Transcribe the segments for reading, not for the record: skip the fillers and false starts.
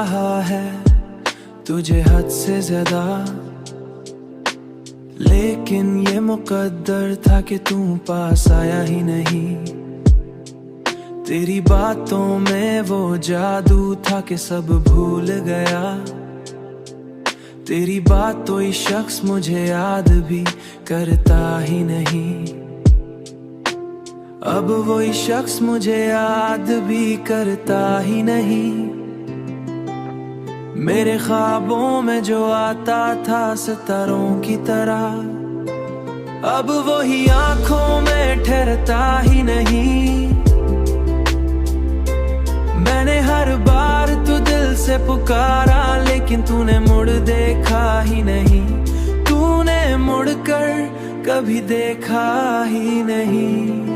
चाहा है तुझे हद से ज्यादा, लेकिन ये मुकद्दर था कि तू पास आया ही नहीं। तेरी बातों में वो जादू था कि सब भूल गया। तेरी बात कोई शख्स मुझे याद भी करता ही नहीं। अब वही शख्स मुझे याद भी करता ही नहीं। मेरे ख्वाबों में जो आता था सितारों की तरह, अब वही आंखों में ठहरता ही नहीं। मैंने हर बार तू दिल से पुकारा, लेकिन तूने मुड़ देखा ही नहीं। तूने मुड़ कर कभी देखा ही नहीं।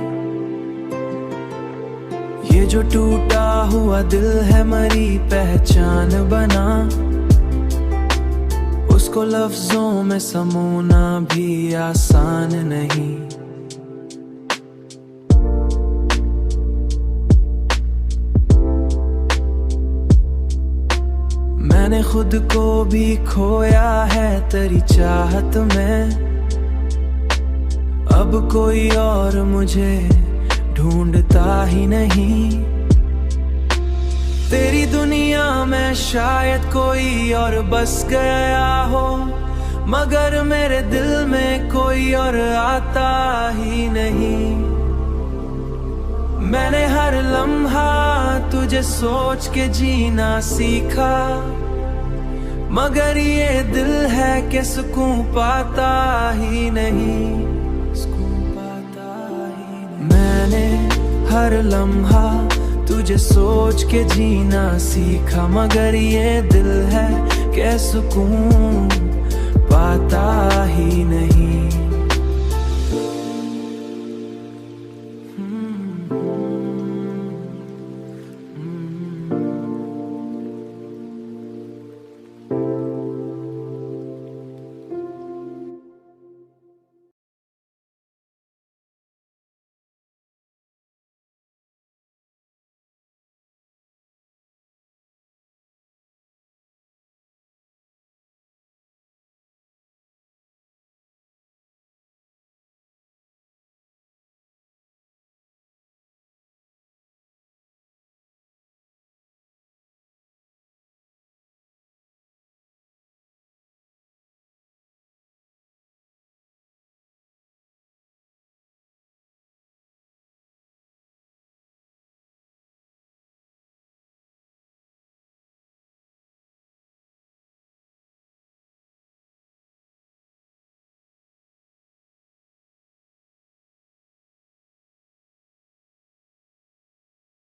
ये जो टूटा हुआ दिल है मरी पहचान बना, उसको लफ्जों में समोना भी आसान नहीं। मैंने खुद को भी खोया है तेरी चाहत में। अब कोई और मुझे ढूंढता ही नहीं। तेरी दुनिया में शायद कोई और बस गया हो, मगर मेरे दिल में कोई और आता ही नहीं। मैंने हर लम्हा तुझे सोच के जीना सीखा, मगर ये दिल है कि सुकून पाता ही नहीं। मैंने हर लम्हा तुझे सोच के जीना सीखा, मगर ये दिल है कि सुकून पाता ही नहीं।